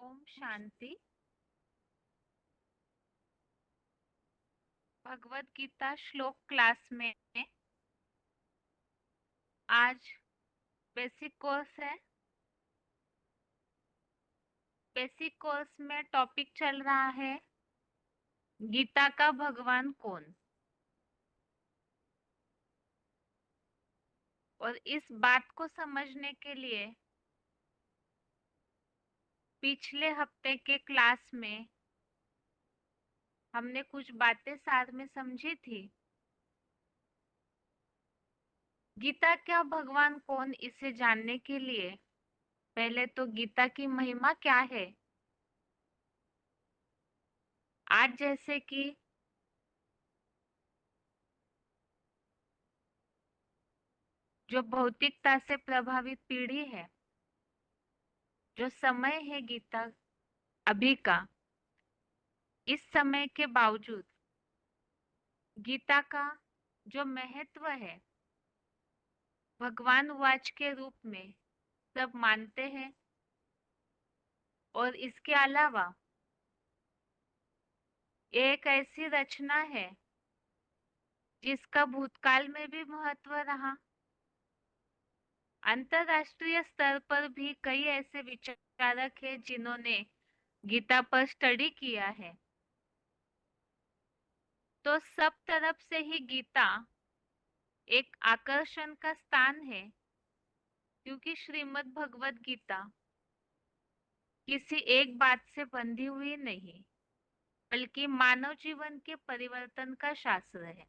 ओम शांति। भगवत गीता श्लोक क्लास में आज बेसिक कोर्स है। बेसिक कोर्स में टॉपिक चल रहा है गीता का भगवान कौन। और इस बात को समझने के लिए पिछले हफ्ते के क्लास में हमने कुछ बातें साथ में समझी थी। गीता क्या भगवान कौन, इसे जानने के लिए पहले तो गीता की महिमा क्या है। आज जैसे कि जो भौतिकता से प्रभावित पीढ़ी है, जो समय है गीता अभी का, इस समय के बावजूद गीता का जो महत्व है भगवान वाच के रूप में सब मानते हैं। और इसके अलावा ये एक ऐसी रचना है जिसका भूतकाल में भी महत्व रहा। अंतरराष्ट्रीय स्तर पर भी कई ऐसे विचारक हैं जिन्होंने गीता पर स्टडी किया है। तो सब तरफ से ही गीता एक आकर्षण का स्थान है, क्योंकि श्रीमद् भगवत गीता किसी एक बात से बंधी हुई नहीं, बल्कि मानव जीवन के परिवर्तन का शास्त्र है।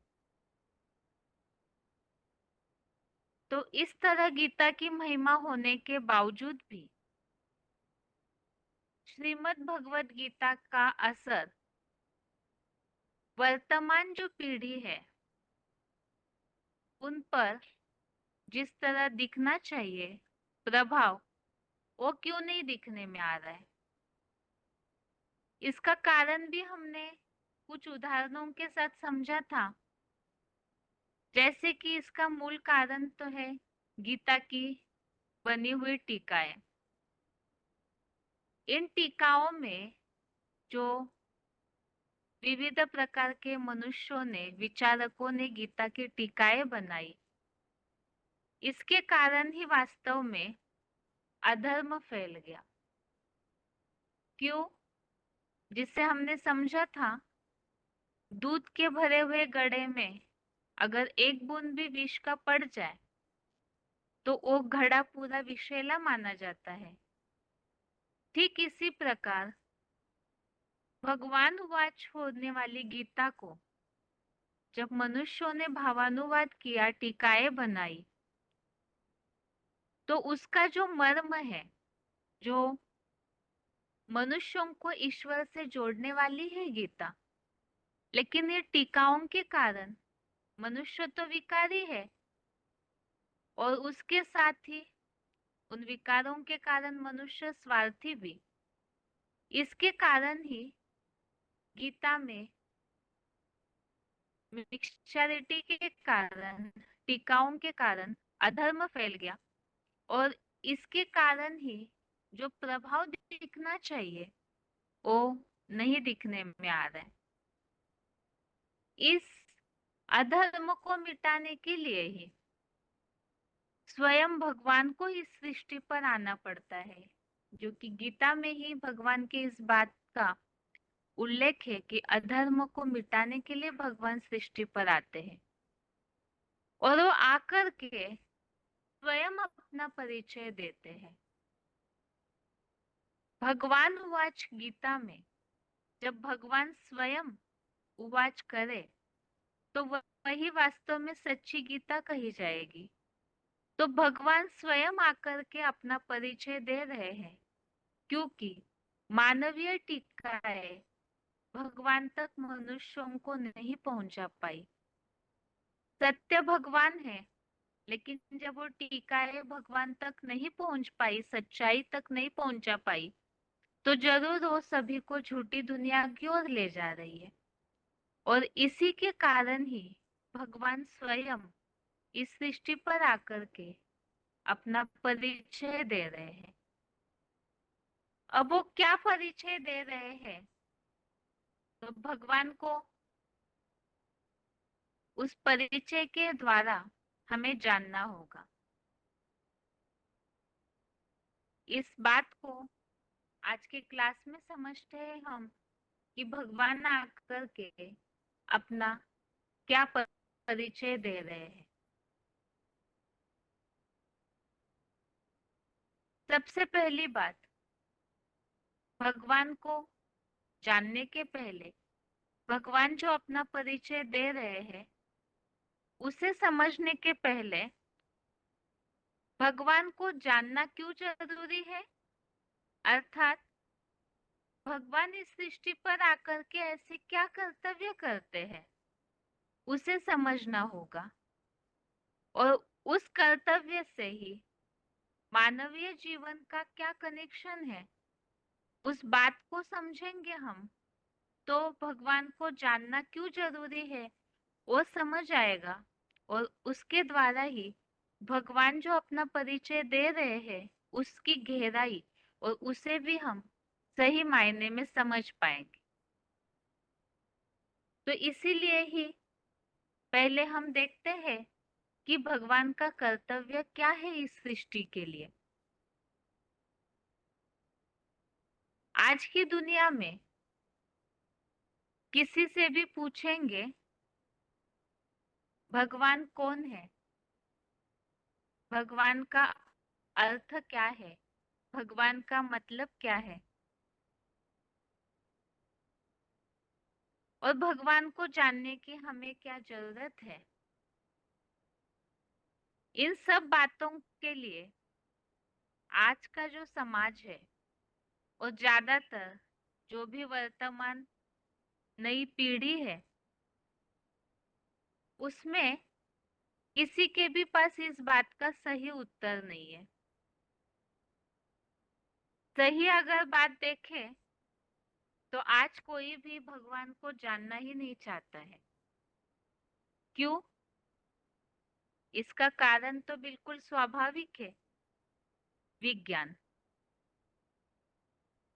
तो इस तरह गीता की महिमा होने के बावजूद भी श्रीमद् भगवत गीता का असर वर्तमान जो पीढ़ी है उन पर जिस तरह दिखना चाहिए प्रभाव, वो क्यों नहीं दिखने में आ रहा है। इसका कारण भी हमने कुछ उदाहरणों के साथ समझा था। जैसे कि इसका मूल कारण तो है गीता की बनी हुई टीकाएं। इन टीकाओं में जो विविध प्रकार के मनुष्यों ने, विचारकों ने गीता की टीकाएं बनाई, इसके कारण ही वास्तव में अधर्म फैल गया। क्यों? जिससे हमने समझा था दूध के भरे हुए घड़े में अगर एक बूंद भी विष का पड़ जाए तो वो घड़ा पूरा विषैला माना जाता है। ठीक इसी प्रकार भगवान वाच होने वाली गीता को जब मनुष्यों ने भावानुवाद किया, टीकाएं बनाई, तो उसका जो मर्म है, जो मनुष्यों को ईश्वर से जोड़ने वाली है गीता, लेकिन ये टीकाओं के कारण मनुष्य तो विकारी है, और उसके साथ ही उन विकारों के कारण मनुष्य स्वार्थी भी। इसके कारण ही गीता में मिक्सचरिटी के कारण, टीकाओं के कारण अधर्म फैल गया। और इसके कारण ही जो प्रभाव दिखना चाहिए वो नहीं दिखने में आ रहा है। इस अधर्म को मिटाने के लिए ही स्वयं भगवान को इस सृष्टि पर आना पड़ता है, जो कि गीता में ही भगवान के इस बात का उल्लेख है कि अधर्म को मिटाने के लिए भगवान सृष्टि पर आते हैं। और वो आकर के स्वयं अपना परिचय देते हैं। भगवान उवाच गीता में जब भगवान स्वयं उवाच करे तो वही वास्तव में सच्ची गीता कही जाएगी। तो भगवान स्वयं आकर के अपना परिचय दे रहे हैं, क्योंकि मानवीय टीकाएं भगवान तक मनुष्यों को नहीं पहुंचा पाई। सत्य भगवान है, लेकिन जब वो टीकाएं भगवान तक नहीं पहुंच पाई, सच्चाई तक नहीं पहुंचा पाई, तो जरूर वो सभी को झूठी दुनिया की ओर ले जा रही है। और इसी के कारण ही भगवान स्वयं इस सृष्टि पर आकर के अपना परिचय दे रहे हैं। अब वो क्या परिचय दे रहे हैं, तो भगवान को उस परिचय के द्वारा हमें जानना होगा। इस बात को आज के क्लास में समझते हैं हम कि भगवान आकर के अपना क्या परिचय दे रहे हैं। सबसे पहली बात, भगवान को जानने के पहले भगवान जो अपना परिचय दे रहे हैं उसे समझने के पहले भगवान को जानना क्यों जरूरी है, अर्थात भगवान इस सृष्टि पर आकर के ऐसे क्या कर्तव्य करते हैं उसे समझना होगा। और उस कर्तव्य से ही मानवीय जीवन का क्या कनेक्शन है उस बात को समझेंगे हम, तो भगवान को जानना क्यों जरूरी है वो समझ आएगा। और उसके द्वारा ही भगवान जो अपना परिचय दे रहे हैं उसकी गहराई और उसे भी हम सही मायने में समझ पाएंगे। तो इसीलिए ही पहले हम देखते हैं कि भगवान का कर्तव्य क्या है इस सृष्टि के लिए। आज की दुनिया में किसी से भी पूछेंगे भगवान कौन है, भगवान का अर्थ क्या है, भगवान का मतलब क्या है, और भगवान को जानने की हमें क्या जरूरत है, इन सब बातों के लिए आज का जो समाज है और ज्यादातर जो भी वर्तमान नई पीढ़ी है उसमें किसी के भी पास इस बात का सही उत्तर नहीं है। सही अगर बात देखें तो आज कोई भी भगवान को जानना ही नहीं चाहता है। क्यों? इसका कारण तो बिल्कुल स्वाभाविक है, विज्ञान।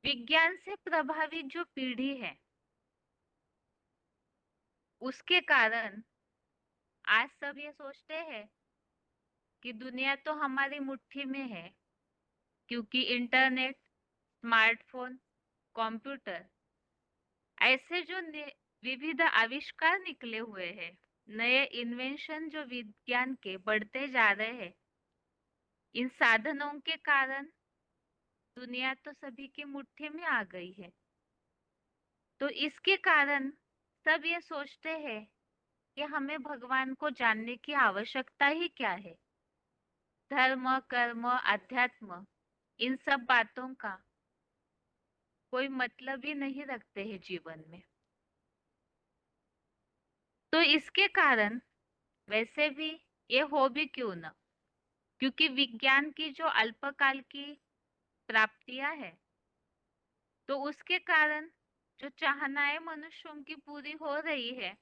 विज्ञान से प्रभावित जो पीढ़ी है उसके कारण आज सब ये सोचते हैं कि दुनिया तो हमारी मुट्ठी में है, क्योंकि इंटरनेट, स्मार्टफोन, कंप्यूटर ऐसे जो विविध आविष्कार निकले हुए हैं, नए इन्वेंशन जो विज्ञान के बढ़ते जा रहे हैं, इन साधनों के कारण दुनिया तो सभी की मुट्ठी में आ गई है। तो इसके कारण सब ये सोचते हैं कि हमें भगवान को जानने की आवश्यकता ही क्या है। धर्म, कर्म, अध्यात्म, इन सब बातों का कोई मतलब ही नहीं रखते हैं जीवन में। तो इसके कारण वैसे भी ये हो भी क्यों ना, क्योंकि विज्ञान की जो अल्पकाल की प्राप्तियां है तो उसके कारण जो चाहनाएं मनुष्यों की पूरी हो रही है,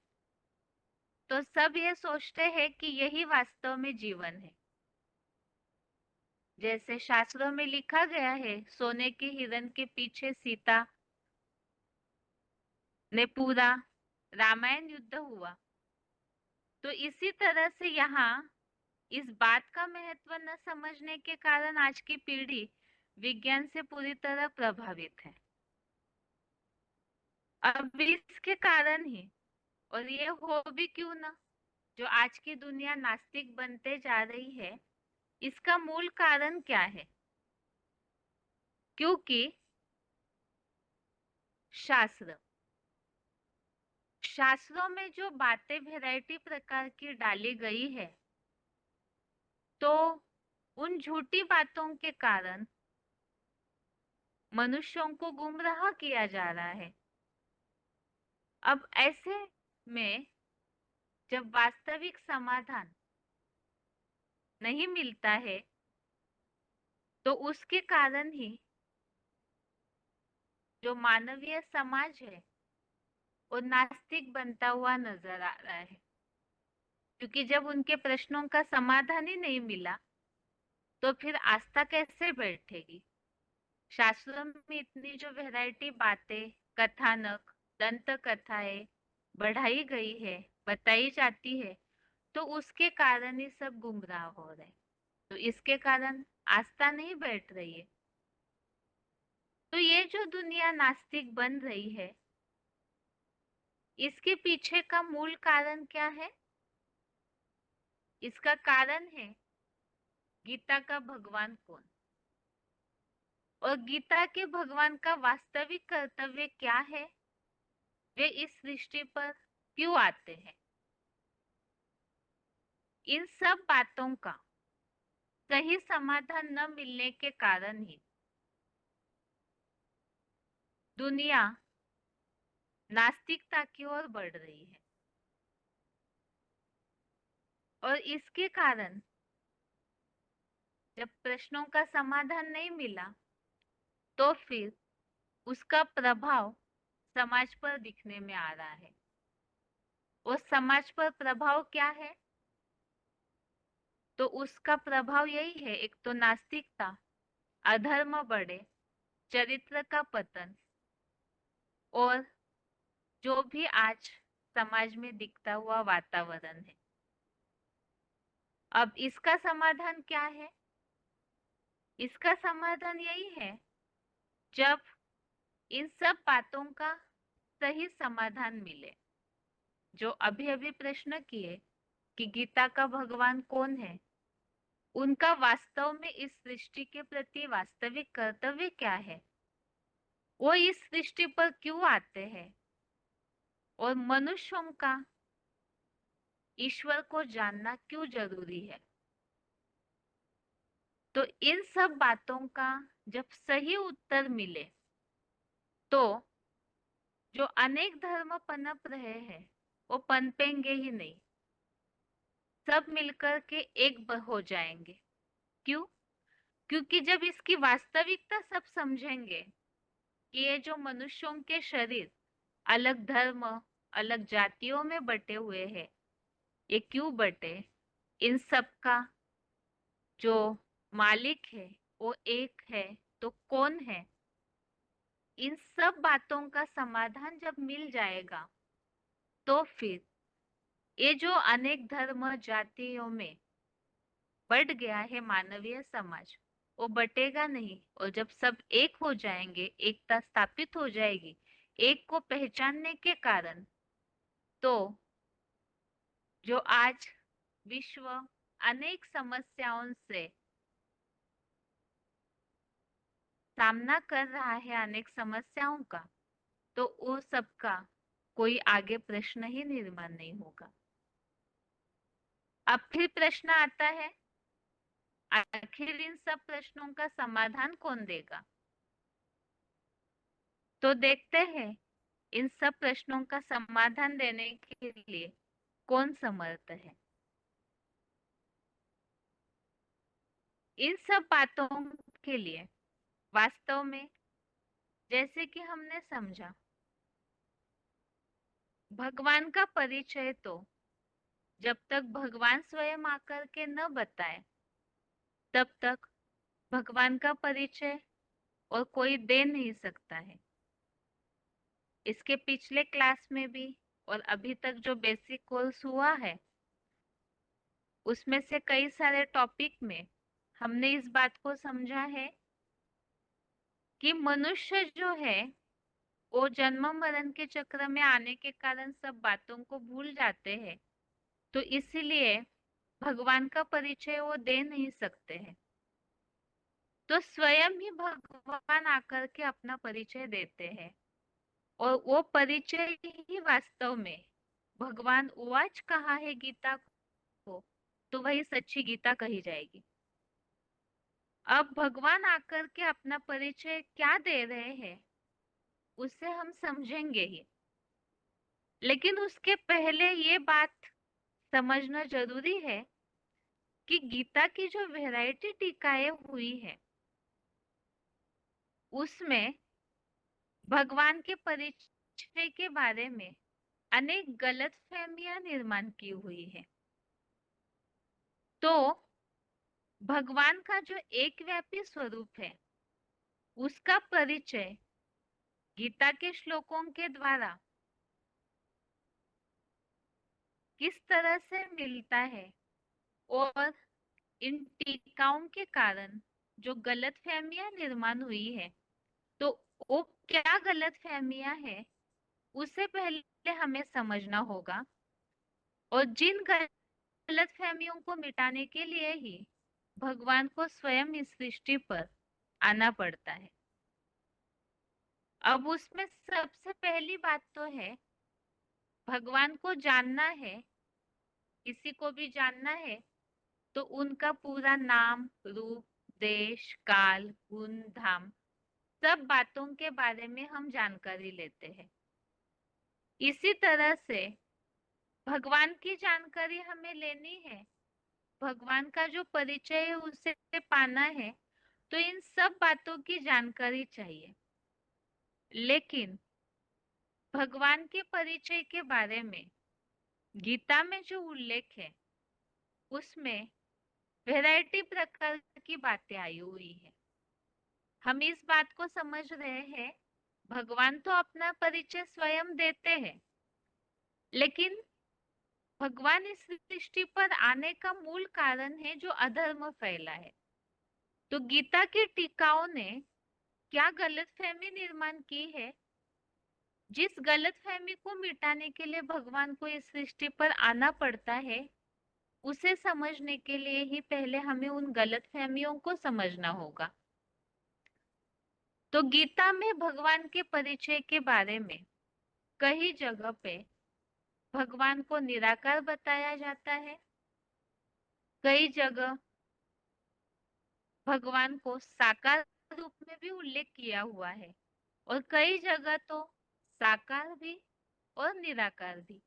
तो सब ये सोचते हैं कि यही वास्तव में जीवन है। जैसे शास्त्रों में लिखा गया है, सोने के हिरण के पीछे सीता ने पूरा रामायण युद्ध हुआ। तो इसी तरह से यहाँ इस बात का महत्व न समझने के कारण आज की पीढ़ी विज्ञान से पूरी तरह प्रभावित है। अब इसके कारण ही, और ये हो भी क्यों ना, जो आज की दुनिया नास्तिक बनते जा रही है, इसका मूल कारण क्या है? क्योंकि शास्त्र शास्त्रों में जो बातें वैरायटी प्रकार की डाली गई है, तो उन झूठी बातों के कारण मनुष्यों को गुमराह किया जा रहा है। अब ऐसे में जब वास्तविक समाधान नहीं मिलता है तो उसके कारण ही जो मानवीय समाज है वो नास्तिक बनता हुआ नजर आ रहा है। क्योंकि जब उनके प्रश्नों का समाधान ही नहीं मिला तो फिर आस्था कैसे बैठेगी? शास्त्रों में इतनी जो वैरायटी बातें, कथानक, दंत कथाएं बढ़ाई गई है, बताई जाती है, तो उसके कारण ही सब गुमराह हो रहे हैं। तो इसके कारण आस्था नहीं बैठ रही है। तो ये जो दुनिया नास्तिक बन रही है, इसके पीछे का मूल कारण क्या है? इसका कारण है गीता का भगवान कौन, और गीता के भगवान का वास्तविक कर्तव्य क्या है, वे इस सृष्टि पर क्यों आते हैं। इन सब बातों का सही समाधान न मिलने के कारण ही दुनिया नास्तिकता की ओर बढ़ रही है। और इसके कारण जब प्रश्नों का समाधान नहीं मिला, तो फिर उसका प्रभाव समाज पर दिखने में आ रहा है। और समाज पर प्रभाव क्या है? तो उसका प्रभाव यही है, एक तो नास्तिकता, अधर्म बढ़े, चरित्र का पतन, और जो भी आज समाज में दिखता हुआ वातावरण है। अब इसका समाधान क्या है? इसका समाधान यही है, जब इन सब बातों का सही समाधान मिले। जो अभी अभी प्रश्न किए कि गीता का भगवान कौन है, उनका वास्तव में इस सृष्टि के प्रति वास्तविक कर्तव्य क्या है, वो इस सृष्टि पर क्यों आते हैं, और मनुष्यों का ईश्वर को जानना क्यों जरूरी है। तो इन सब बातों का जब सही उत्तर मिले, तो जो अनेक धर्म पनप रहे हैं वो पनपेंगे ही नहीं, सब मिलकर के एक हो जाएंगे। क्यों? क्योंकि जब इसकी वास्तविकता सब समझेंगे कि ये जो मनुष्यों के शरीर अलग धर्म, अलग जातियों में बटे हुए हैं, ये क्यों बटे, इन सब का जो मालिक है वो एक है, तो कौन है, इन सब बातों का समाधान जब मिल जाएगा, तो फिर ये जो अनेक धर्म जातियों में बढ़ गया है मानवीय समाज, वो बटेगा नहीं। और जब सब एक हो जाएंगे, एकता स्थापित हो जाएगी, एक को पहचानने के कारण, तो जो आज विश्व अनेक समस्याओं से सामना कर रहा है, अनेक समस्याओं का, तो वो सबका कोई आगे प्रश्न ही निर्माण नहीं होगा। अब फिर प्रश्न आता है, आखिर इन सब प्रश्नों का समाधान कौन देगा? तो देखते हैं इन सब प्रश्नों का समाधान देने के लिए कौन समर्थ है। इन सब बातों के लिए वास्तव में, जैसे कि हमने समझा, भगवान का परिचय तो जब तक भगवान स्वयं आकर के न बताए, तब तक भगवान का परिचय और कोई दे नहीं सकता है। इसके पिछले क्लास में भी और अभी तक जो बेसिक कोर्स हुआ है, उसमें से कई सारे टॉपिक में हमने इस बात को समझा है कि मनुष्य जो है वो जन्म मरण के चक्र में आने के कारण सब बातों को भूल जाते हैं। तो इसीलिए भगवान का परिचय वो दे नहीं सकते हैं। तो स्वयं ही भगवान आकर के अपना परिचय देते हैं, और वो परिचय ही वास्तव में भगवान उवाच कहा है गीता को, तो वही सच्ची गीता कही जाएगी। अब भगवान आकर के अपना परिचय क्या दे रहे हैं, उसे हम समझेंगे ही। लेकिन उसके पहले ये बात समझना जरूरी है कि गीता की जो वैरायटी टीकाएं हुई है, उसमें भगवान के परिचय के बारे में अनेक गलत फहमियां निर्माण की हुई है। तो भगवान का जो एक व्यापी स्वरूप है, उसका परिचय गीता के श्लोकों के द्वारा किस तरह से मिलता है और इन टीकाओं के कारण जो गलतफहमियां निर्माण हुई है, तो वो क्या गलतफहमियां है उसे पहले हमें समझना होगा। और जिन गलतफहमियों को मिटाने के लिए ही भगवान को स्वयं इस सृष्टि पर आना पड़ता है। अब उसमें सबसे पहली बात तो है, भगवान को जानना है, किसी को भी जानना है, तो उनका पूरा नाम, रूप, देश, काल, गुण, धाम, सब बातों के बारे में हम जानकारी लेते हैं। इसी तरह से भगवान की जानकारी हमें लेनी है, भगवान का जो परिचय है उसे पाना है, तो इन सब बातों की जानकारी चाहिए। लेकिन भगवान के परिचय के बारे में गीता में जो उल्लेख है उसमें वैरायटी प्रकार की बातें आई हुई है। हम इस बात को समझ रहे हैं, भगवान तो अपना परिचय स्वयं देते हैं, लेकिन भगवान इस सृष्टि पर आने का मूल कारण है जो अधर्म फैला है। तो गीता की टीकाओं ने क्या गलतफहमी निर्माण की है, जिस गलतफहमी को मिटाने के लिए भगवान को इस सृष्टि पर आना पड़ता है, उसे समझने के लिए ही पहले हमें उन गलतफहमियों को समझना होगा। तो गीता में भगवान के परिचय के बारे में कई जगह पे भगवान को निराकार बताया जाता है, कई जगह भगवान को साकार रूप में भी उल्लेख किया हुआ है, और कई जगह तो साकार भी और निराकार भी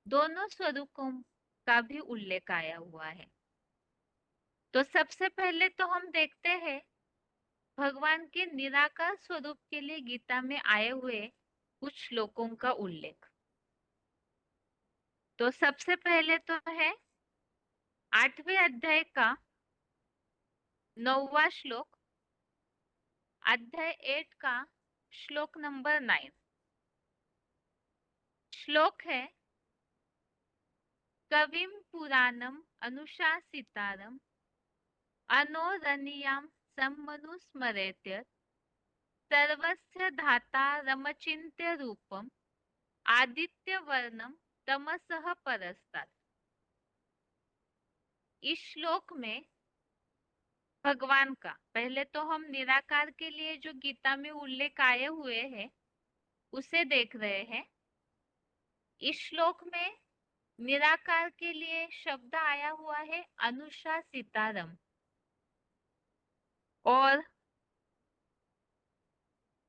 दोनों स्वरूपों का भी उल्लेख आया हुआ है। तो सबसे पहले तो हम देखते हैं भगवान के निराकार स्वरूप के लिए गीता में आए हुए कुछ श्लोकों का उल्लेख। तो सबसे पहले तो है 8वें अध्याय का 9वां श्लोक, अध्याय 8 का श्लोक नंबर 9। श्लोक है, कविम पुराणम अनुशासितारम अनोरणीयां सम्मनुस्मरेत्य सर्वस्य धातारमचिन्त्य रूपम आदित्य वर्णम तमसः परस्तात्। इस श्लोक में भगवान का पहले तो हम निराकार के लिए जो गीता में उल्लेख आए हुए हैं उसे देख रहे हैं। इस श्लोक में निराकार के लिए शब्द आया हुआ है अनुशासितारम, और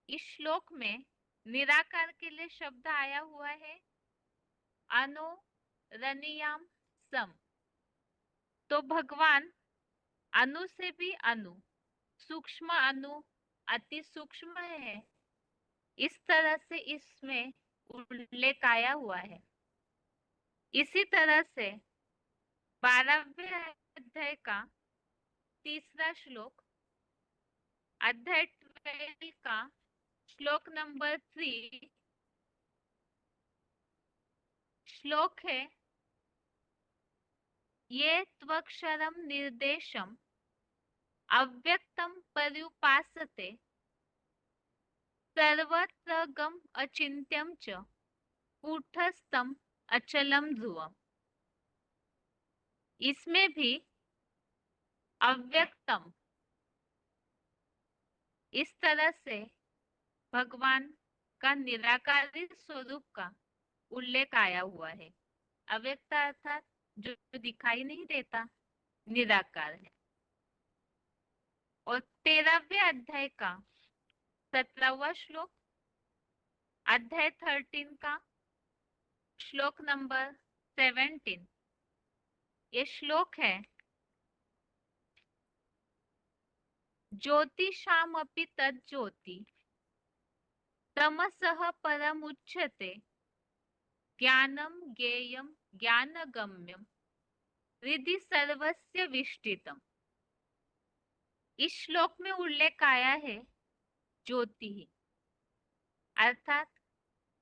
इस श्लोक में निराकार के लिए शब्द आया हुआ है अनोरणीयाम सम। तो भगवान अणु से भी अणु, सूक्ष्म अणु, अति सूक्ष्म है, इस तरह से इसमें उल्लेख आया हुआ है। इसी तरह से 12वें अध्याय का 3रा श्लोक, अध्याय 12 का श्लोक नंबर 3, श्लोक है, ये त्वक्षरम निर्देशम अव्यक्तम पर्युपासते सर्वत्र गम अचिन्त्यम च कूटस्थम अचलम ध्रुवम। इसमें भी अव्यक्तम इस तरह से भगवान का निराकारी स्वरूप का उल्लेख आया हुआ है। अव्यक्त अर्थात जो दिखाई नहीं देता, निराकार है। और 13वें अध्याय का 17वां श्लोक, अध्याय 13 का श्लोक नंबर 17, ये श्लोक है, ज्योतिषामपि तज्ज्योति तमसः परमुच्यते ज्ञानम ज्ञेयम ज्ञानगम्यम हृदि सर्वस्य विष्टितम। इस श्लोक में उल्लेख आया है ज्योति ही। अर्थात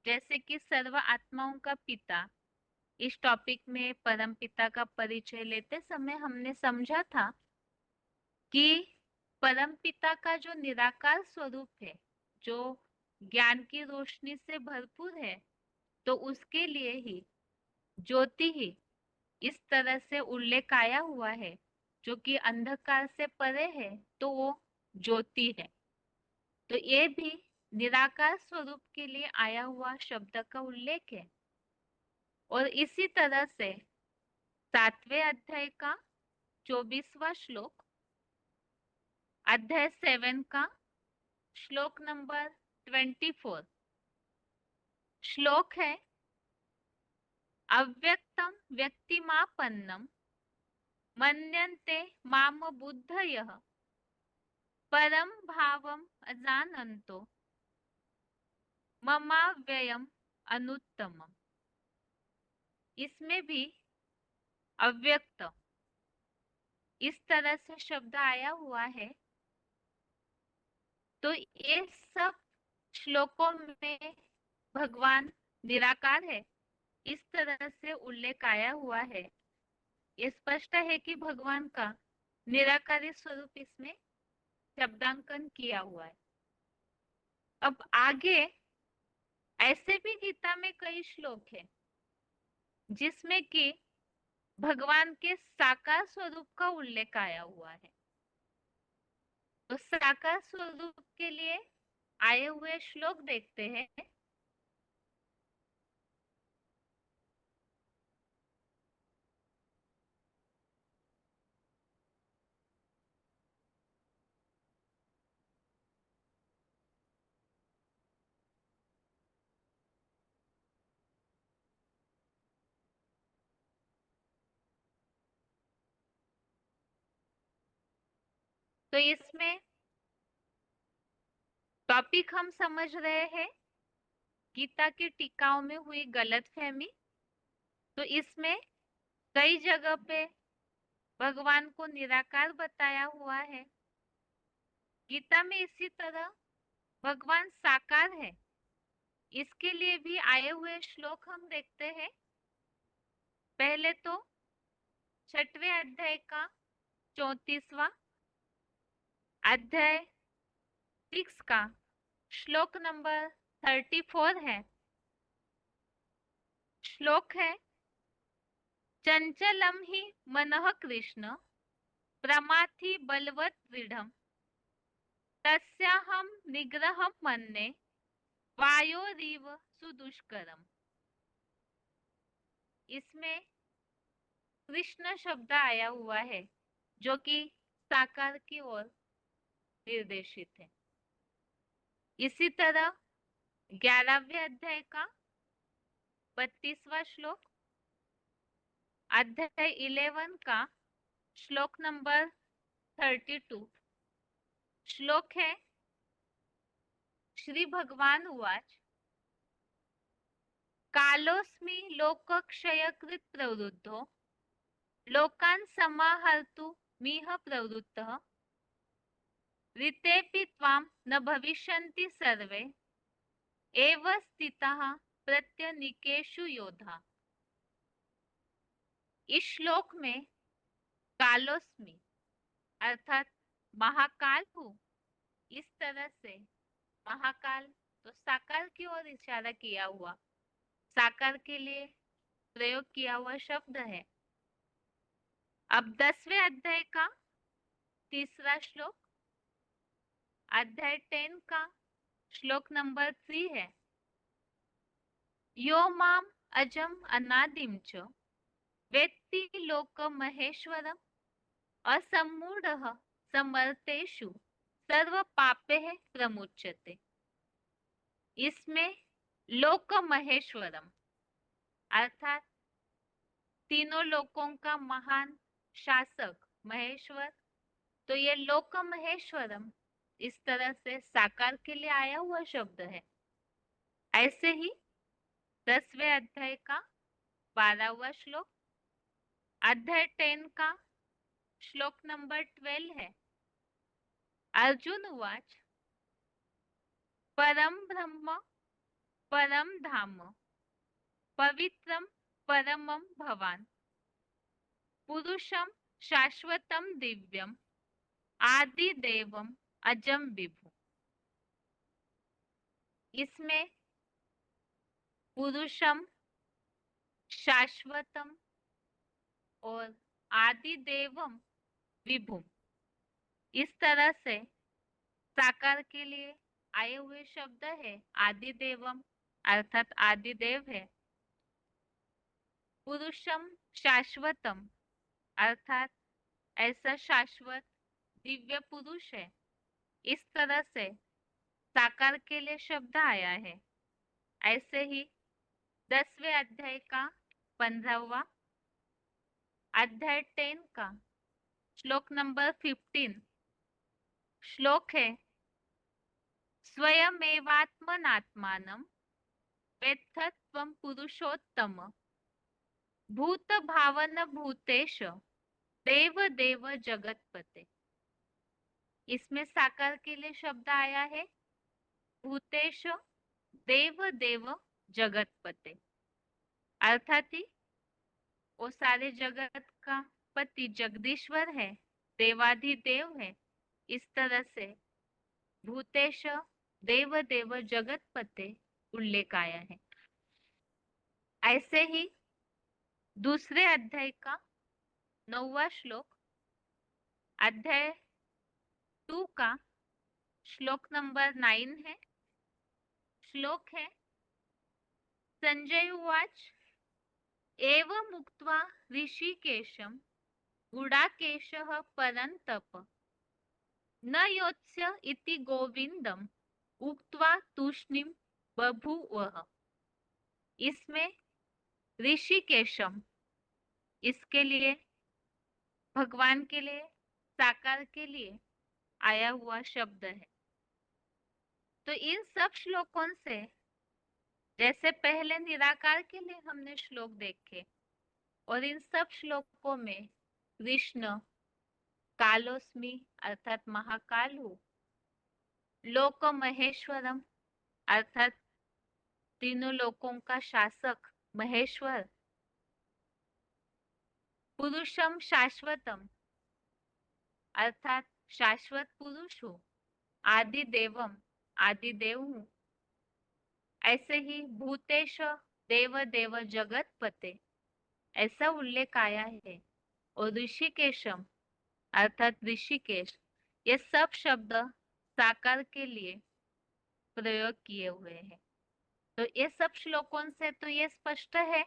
जैसे कि सर्व आत्माओं का पिता, इस टॉपिक में परम पिता का परिचय लेते समय हमने समझा था कि परम पिता का जो निराकार स्वरूप है, जो ज्ञान की रोशनी से भरपूर है, तो उसके लिए ही ज्योति ही इस तरह से उल्लेख आया हुआ है, जो कि अंधकार से परे है, तो वो ज्योति है। तो ये भी निराकार स्वरूप के लिए आया हुआ शब्द का उल्लेख है। और इसी तरह से 7वें अध्याय का 24वां श्लोक, अध्याय 7 का श्लोक नंबर 24 श्लोक है, अव्यक्तम व्यक्तिमापन्नम मन्यन्ते माम बुद्धयः परम भावम अजानन्तो ममाव्ययम अनुत्तमम। इसमें भी अव्यक्त इस तरह से शब्द आया हुआ है। तो ये सब श्लोकों में भगवान निराकार है, इस तरह से उल्लेख आया हुआ है। ये स्पष्ट है कि भगवान का निराकारी स्वरूप इसमें शब्दांकन किया हुआ है। अब आगे ऐसे भी गीता में कई श्लोक है जिसमें कि भगवान के साकार स्वरूप का उल्लेख आया हुआ है। तो साकार स्वरूप के लिए आए हुए श्लोक देखते हैं। तो इसमें टॉपिक हम समझ रहे हैं गीता की टीकाओं में हुई गलतफहमी। तो इसमें कई जगह पे भगवान को निराकार बताया हुआ है। गीता में इसी तरह भगवान साकार है, इसके लिए भी आए हुए श्लोक हम देखते हैं। पहले तो 6वें अध्याय का 34वां अध्याय 6 का श्लोक नंबर 34 है। श्लोक है, चंचलम ही मनः कृष्ण प्रमाथि बलवत् दृढ़म् तस्याहं निग्रहं मन्ये वायोरिव सुदुष्करम्। इसमें कृष्ण शब्द आया हुआ है जो कि साकार की ओर निर्देशित है। इसी तरह 11वें अध्याय का 32वां श्लोक, अध्याय 11 का श्लोक नंबर 32 श्लोक है, श्री भगवान उवाच कालोस्मि लोकक्षयकृत् प्रवृद्धो लोकान् समाहर्तु मिह प्रवृत्तः ऋतेऽपि त्वां न भविष्यन्ति सर्वे एव स्थिताः प्रत्यनीकेषु योधा। इस श्लोक में कालोस्मि अर्थात महाकाल हूँ, इस तरह से महाकाल तो साकार की ओर इशारा किया हुआ, साकार के लिए प्रयोग किया हुआ शब्द है। अब 10वें अध्याय का 3रा श्लोक, अध्याय 10 का श्लोक नंबर 3 है, यो माम अजम अनादिम च वेत्ति लोक महेश्वरम असम्मूढ़ः समर्थेषु सर्व पापैः प्रमुच्यते। इसमें लोक महेश्वरम अर्थात तीनों लोकों का महान शासक महेश्वर, तो ये लोक महेश्वरम इस तरह से साकार के लिए आया हुआ शब्द है। ऐसे ही 10वें अध्याय का 12वां श्लोक, अध्याय 10 का श्लोक नंबर 12 है, अर्जुन उवाच परम ब्रह्म परम धाम पवित्रम परमम भवान पुरुषम शाश्वतम दिव्यम आदि देवम अजम विभु। इसमें पुरुषम शाश्वतम और आदि देवम विभु इस तरह से साकार के लिए आए हुए शब्द है। आदि देवम अर्थात आदि देव है। पुरुषम शाश्वतम अर्थात ऐसा शाश्वत दिव्य पुरुष है। इस तरह से साकार के लिए शब्द आया है। ऐसे ही 10वें अध्याय का 15वां अध्याय 10 का श्लोक नंबर 15 श्लोक है स्वयमेवात्मनात्मानं वेत्थ त्वं पुरुषोत्तम भूत भावन भूतेश देव देव जगतपते। इसमें साकार के लिए शब्द आया है भूतेश देव देव जगतपते अर्थात ही वो सारे जगत का पति जगदीश्वर है, देवाधिदेव है। इस तरह से भूतेश देव देव जगतपते उल्लेख आया है। ऐसे ही दूसरे अध्याय का 9वां श्लोक अध्याय 2 का श्लोक नंबर 9 है। श्लोक है संजय उवाच एवं उक्त्वा ऋषिकेशं गुडाकेशः परन्तप न योत्स्य इति गोविंदम उक्त्वा तूष्णीम बभूवः। इसमें ऋषिकेशम इसके लिए भगवान के लिए साकार के लिए आया हुआ शब्द है। तो इन सब श्लोकों से जैसे पहले निराकार के लिए हमने श्लोक देखे और इन सब श्लोकों में कृष्ण कालोस्मि अर्थात महाकाल हूँ, लोक महेश्वरम अर्थात तीनों लोकों का शासक महेश्वर, पुरुषम शाश्वतम अर्थात शाश्वत पुरुष हूँ, आदि देवम आदि देव हूँ। ऐसे ही भूतेश देव देव जगतपते ऐसा उल्लेख आया है। और ऋषिकेशम अर्थात ऋषिकेश ये सब शब्द साकार के लिए प्रयोग किए हुए हैं। तो ये सब श्लोकों से तो ये स्पष्ट है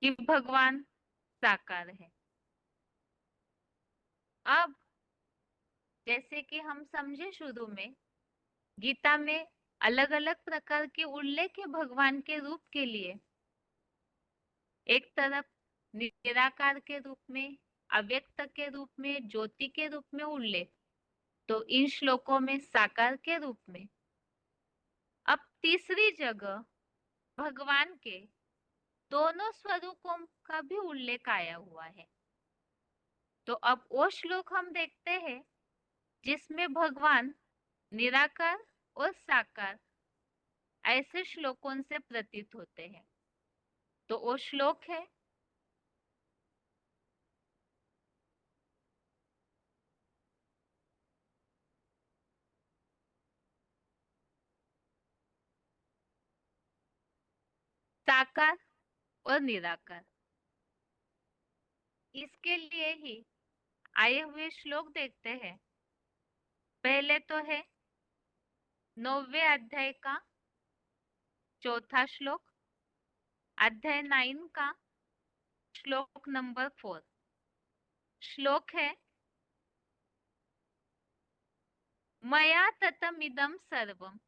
कि भगवान साकार है। अब जैसे कि हम समझे शुरू में गीता में अलग अलग प्रकार के उल्लेख है भगवान के रूप के लिए। एक तरफ निराकार के रूप में, अव्यक्त के रूप में, ज्योति के रूप में उल्लेख, तो इन श्लोकों में साकार के रूप में। अब तीसरी जगह भगवान के दोनों स्वरूपों का भी उल्लेख आया हुआ है। तो अब वो श्लोक हम देखते हैं जिसमें भगवान निराकार और साकार ऐसे श्लोकों से प्रतीत होते हैं। तो वो श्लोक है साकार और निराकार। इसके लिए ही आए हुए श्लोक देखते हैं। पहले तो है 9वें अध्याय का 4था श्लोक, अध्याय 9 का श्लोक नंबर 4। श्लोक है मया ततमिदं सर्वं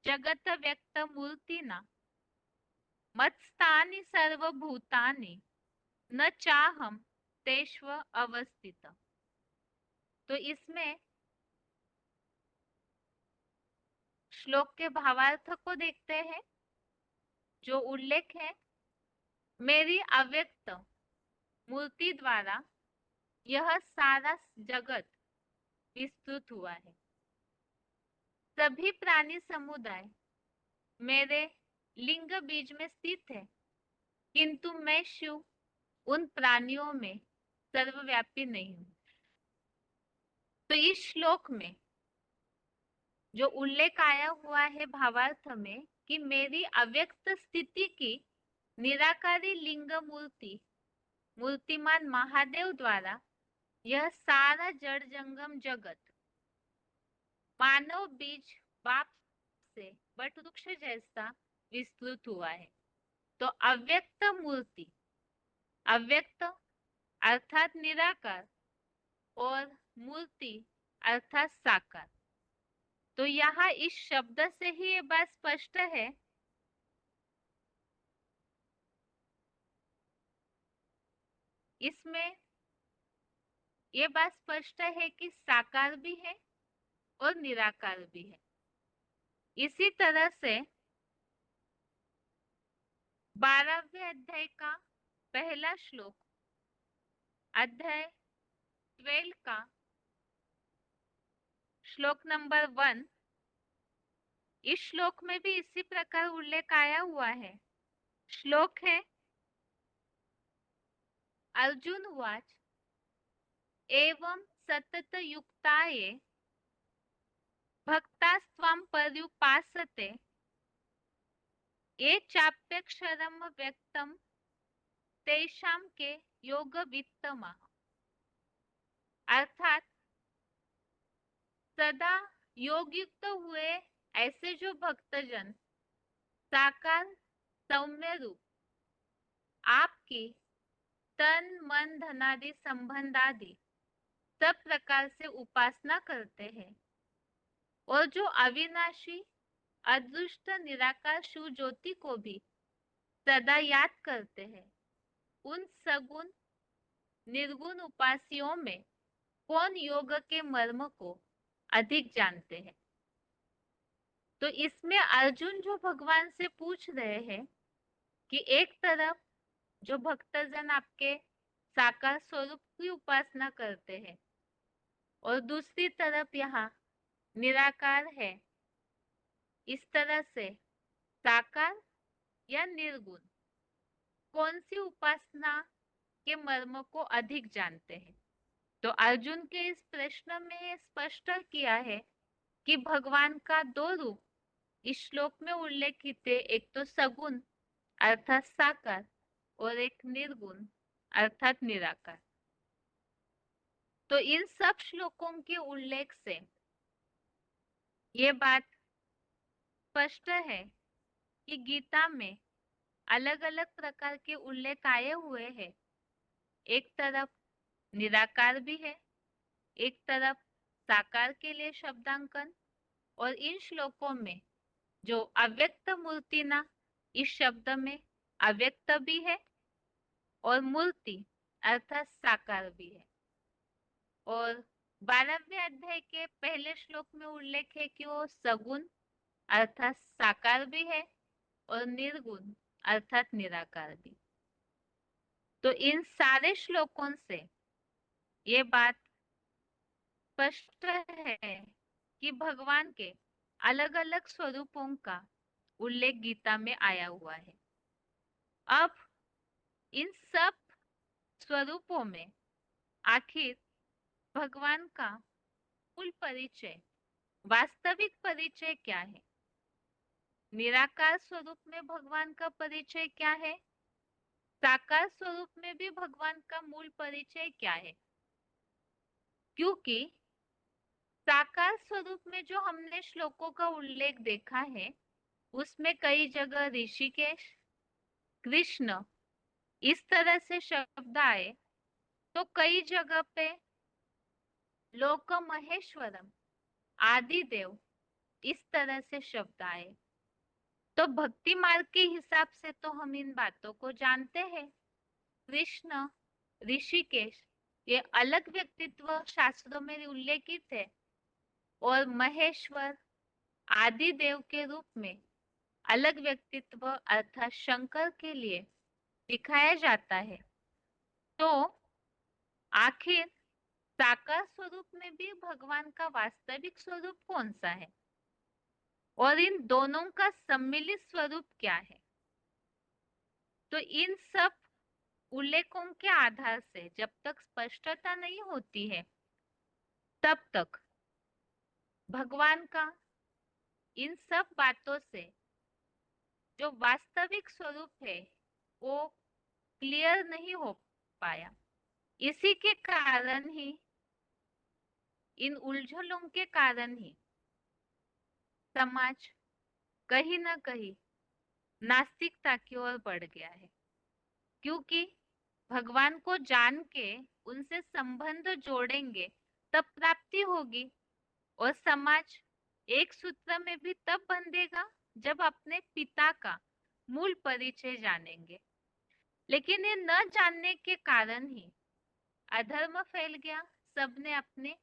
जगत व्यक्त मूर्तिना मत्स्थानि सर्वभूतानि न चाहम तेष्व अवस्थित। तो इसमें श्लोक के भावार्थ को देखते हैं। जो उल्लेख है मेरी अव्यक्त मूर्ति द्वारा यह सारा जगत विस्तृत हुआ है। सभी प्राणी समुदाय मेरे लिंग बीज में स्थित है, किंतु मैं शिव उन प्राणियों में सर्वव्यापी नहीं हूं। तो इस श्लोक में जो उल्लेख आया हुआ है भावार्थ में कि मेरी अव्यक्त स्थिति की निराकारी लिंग मूर्ति मूर्तिमान महादेव द्वारा यह सारा जड़ जंगम जगत मानव बीज बाप से वट वृक्ष जैसा विस्तृत हुआ है। तो अव्यक्त मूर्ति, अव्यक्त अर्थात निराकार और मूर्ति अर्थात साकार। तो यहाँ इस शब्द से ही ये बात स्पष्ट है इसमें ये बात स्पष्ट है कि साकार भी है और निराकार भी है। इसी तरह से 12वें अध्याय का पहला श्लोक, अध्याय 12 का श्लोक नंबर 1, इस श्लोक में भी इसी प्रकार उल्लेख आया हुआ है। श्लोक है, अर्जुन उवाच एवं सतत युक्ताये भक्तास्त्वां पर्युपासते ये चाप्यक्षरम व्यक्तम तेषां के योग वित्तमः। अर्थात सदा योग युक्त हुए ऐसे जो भक्तजन साकार सौम्य रूप आपकी तन मन धनादि संबंधादि सब प्रकार से उपासना करते हैं और जो अविनाशी अदृष्ट निराकार शिव ज्योति को भी सदा याद करते हैं, उन सगुण निर्गुण उपासियों में कौन योग के मर्म को अधिक जानते हैं। तो इसमें अर्जुन जो भगवान से पूछ रहे हैं कि एक तरफ जो भक्तजन आपके साकार स्वरूप की उपासना करते हैं और दूसरी तरफ यहाँ निराकार है, इस तरह से साकार या निर्गुण कौन सी उपासना के मर्म को अधिक जानते हैं। तो अर्जुन के इस प्रश्न में स्पष्ट किया है कि भगवान का दो रूप इस श्लोक में उल्लेखित है, एक तो सगुण अर्थात साकार और एक निर्गुण अर्थात निराकार। तो इन सब श्लोकों के उल्लेख से ये बात स्पष्ट है कि गीता में अलग अलग प्रकार के उल्लेख आए हुए हैं। एक तरफ निराकार भी है, एक तरफ साकार के लिए शब्दांकन, और इन श्लोकों में जो अव्यक्त मूर्ति ना इस शब्द में अव्यक्त भी है और मूर्ति अर्थात साकार भी है। और 12वें अध्याय के पहले श्लोक में उल्लेख है कि वो सगुण अर्थात साकार भी है और निर्गुण अर्थात निराकार भी। तो इन सारे श्लोकों से ये बात स्पष्ट है कि भगवान के अलग अलग स्वरूपों का उल्लेख गीता में आया हुआ है। अब इन सब स्वरूपों में आखिर भगवान का मूल परिचय, वास्तविक परिचय क्या है? निराकार स्वरूप में भगवान का परिचय क्या है? साकार स्वरूप में भी भगवान का मूल परिचय क्या है? क्योंकि साकार स्वरूप में जो हमने श्लोकों का उल्लेख देखा है उसमें कई जगह ऋषिकेश, कृष्ण इस तरह से शब्द आए, तो कई जगह पे लोक महेश्वरम आदिदेव इस तरह से शब्द आए। तो भक्ति मार्ग के हिसाब से तो हम इन बातों को जानते हैं। कृष्ण, ऋषिकेश ये अलग व्यक्तित्व शास्त्रों में उल्लेखित है और महेश्वर आदि देव के रूप में अलग व्यक्तित्व अर्थात शंकर के लिए दिखाया जाता है। तो आखिर साकार स्वरूप में भी भगवान का वास्तविक स्वरूप कौन सा है? और इन दोनों का सम्मिलित स्वरूप क्या है। तो इन सब उल्लेखों के आधार से जब तक स्पष्टता नहीं होती है तब तक भगवान का इन सब बातों से जो वास्तविक स्वरूप है वो क्लियर नहीं हो पाया। इसी के कारण ही, इन उलझनों के कारण ही समाज कहीं ना कहीं नास्तिकता की ओर बढ़ गया है। क्योंकि भगवान को जान के उनसे संबंध जोड़ेंगे तब प्राप्ति होगी, और समाज एक सूत्र में भी तब बंधेगा जब अपने पिता का मूल परिचय जानेंगे। लेकिन ये न जानने के कारण ही अधर्म फैल गया। सबने अपने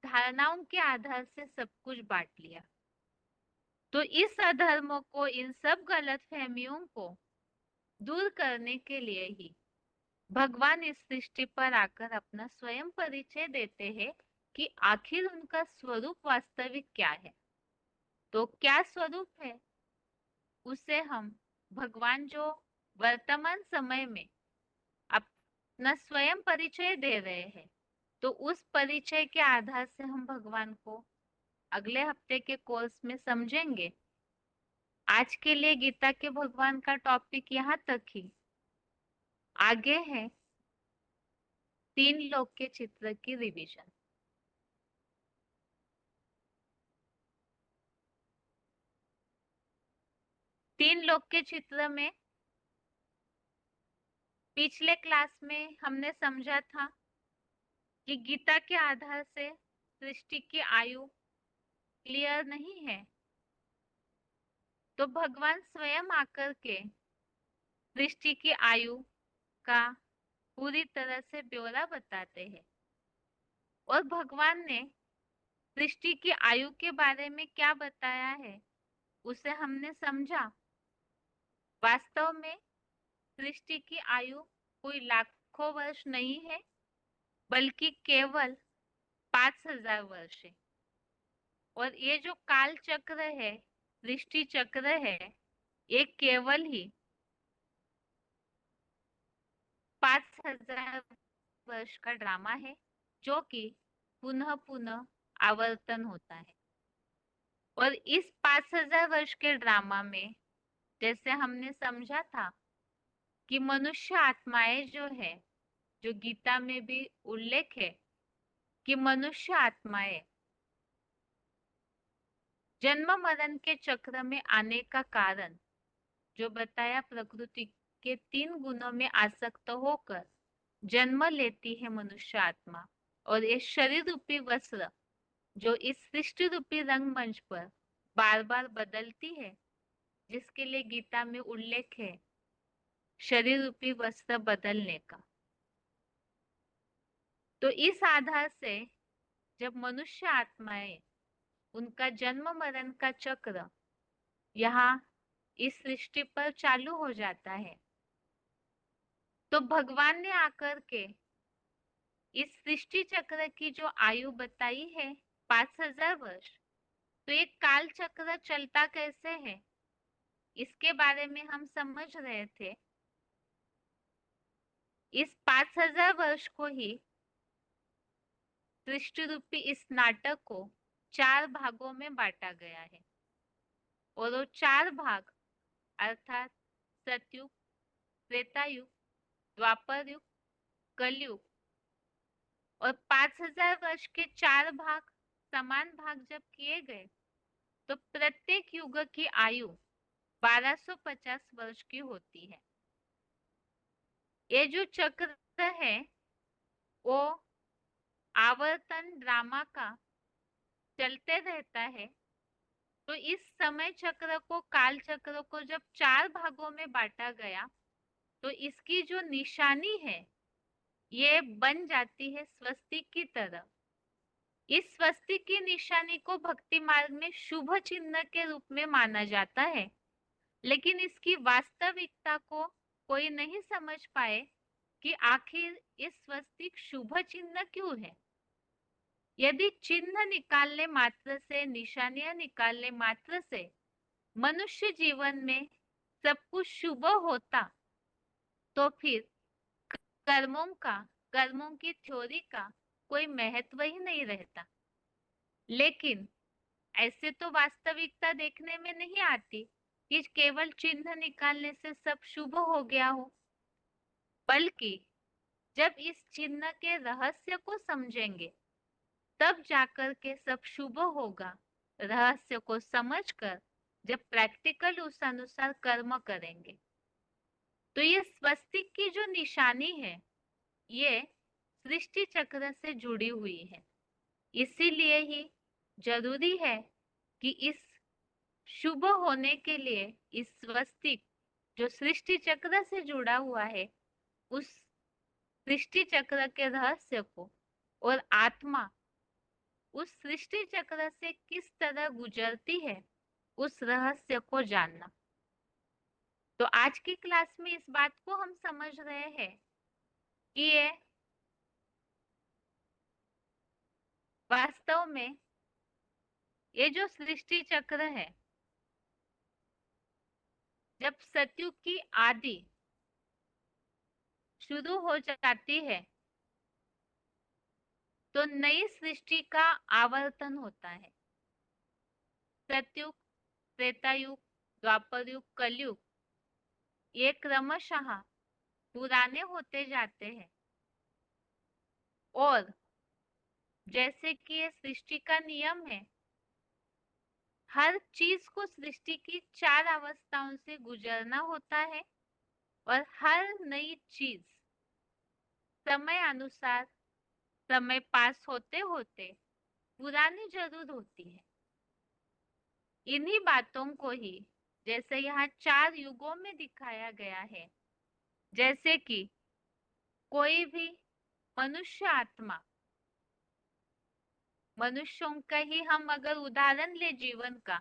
धारणाओं के आधार से सब कुछ बांट लिया। तो इस अधर्म को, इन सब गलतफहमियों को दूर करने के लिए ही भगवान इस सृष्टि पर आकर अपना स्वयं परिचय देते हैं कि आखिर उनका स्वरूप वास्तविक क्या है। तो क्या स्वरूप है, उसे हम भगवान जो वर्तमान समय में अपना स्वयं परिचय दे रहे हैं, तो उस परिचय के आधार से हम भगवान को अगले हफ्ते के कोर्स में समझेंगे। आज के लिए गीता के भगवान का टॉपिक यहाँ तक ही। आगे है 3 लोक के चित्र की रिवीजन। 3 लोक के चित्र में पिछले क्लास में हमने समझा था कि गीता के आधार से सृष्टि की आयु क्लियर नहीं है, तो भगवान स्वयं आकर के सृष्टि की आयु का पूरी तरह से ब्यौरा बताते हैं। और भगवान ने सृष्टि की आयु के बारे में क्या बताया है उसे हमने समझा। वास्तव में सृष्टि की आयु कोई लाखों वर्ष नहीं है, बल्कि केवल 5,000 वर्ष है। और ये जो काल चक्र है, सृष्टि चक्र है, ये केवल ही 5,000 वर्ष का ड्रामा है, जो कि पुनः पुनः आवर्तन होता है। और इस 5,000 वर्ष के ड्रामा में, जैसे हमने समझा था कि मनुष्य आत्माएं जो है, जो गीता में भी उल्लेख है कि मनुष्य आत्माएं जन्म मरण के चक्र में आने का कारण जो बताया, प्रकृति के 3 गुणों में आसक्त होकर जन्म लेती है मनुष्य आत्मा। और ये शरीर रूपी वस्त्र जो इस सृष्टि रूपी रंगमंच पर बार बार बदलती है, जिसके लिए गीता में उल्लेख है शरीर रूपी वस्त्र बदलने का। तो इस आधार से जब मनुष्य आत्माएं, उनका जन्म मरण का चक्र यहाँ इस सृष्टि पर चालू हो जाता है, तो भगवान ने आकर के इस सृष्टि चक्र की जो आयु बताई है 5,000 वर्ष, तो ये काल चक्र चलता कैसे है इसके बारे में हम समझ रहे थे। इस 5,000 वर्ष को ही, सृष्टि रूपी इस नाटक को 4 भागों में बांटा गया है। और वो 4 भाग अर्थात सतयुग, त्रेता युग, द्वापर युग, कलयुग, और 5,000 वर्ष के 4 भाग समान भाग जब किए गए, तो प्रत्येक युग की आयु 1250 वर्ष की होती है। ये जो चक्र है वो आवर्तन ड्रामा का चलते रहता है। तो इस समय चक्र को, काल चक्र को जब 4 भागों में बांटा गया, तो इसकी जो निशानी है ये बन जाती है स्वस्तिक की तरह। इस स्वस्तिक की निशानी को भक्ति मार्ग में शुभ चिन्ह के रूप में माना जाता है, लेकिन इसकी वास्तविकता को कोई नहीं समझ पाए कि आखिर इस स्वस्तिक शुभ चिन्ह क्यों है। यदि चिन्ह निकालने मात्र से, निशानियां निकालने मात्र से मनुष्य जीवन में सब कुछ शुभ होता, तो फिर कर्मों का, कर्मों की थ्योरी का कोई महत्व ही नहीं रहता। लेकिन ऐसे तो वास्तविकता देखने में नहीं आती कि केवल चिन्ह निकालने से सब शुभ हो गया हो, बल्कि जब इस चिन्ह के रहस्य को समझेंगे तब जाकर के सब शुभ होगा। रहस्य को समझकर जब प्रैक्टिकल उस अनुसार कर्म करेंगे, तो ये स्वस्तिक की जो निशानी है, ये सृष्टि चक्र से जुड़ी हुई है। इसीलिए ही जरूरी है कि इस शुभ होने के लिए इस स्वस्तिक जो सृष्टि चक्र से जुड़ा हुआ है, उस सृष्टि चक्र के रहस्य को और आत्मा उस सृष्टि चक्र से किस तरह गुजरती है, उस रहस्य को जानना। तो आज की क्लास में इस बात को हम समझ रहे हैं कि ये वास्तव में ये जो सृष्टि चक्र है, जब सतयुग की आदि शुरू हो जाती है तो नई सृष्टि का आवर्तन होता है। सतयुग, त्रेतायुग, द्वापर युग, कलयुग, ये क्रमशः पुराने होते जाते हैं। और जैसे कि ये सृष्टि का नियम है, हर चीज को सृष्टि की 4 अवस्थाओं से गुजरना होता है और हर नई चीज समय अनुसार, समय पास होते होते पुरानी जरूर होती है। इन्हीं बातों को ही जैसे यहाँ 4 युगों में दिखाया गया है, जैसे कि कोई भी मनुष्य आत्मा, मनुष्यों का ही हम अगर उदाहरण ले जीवन का,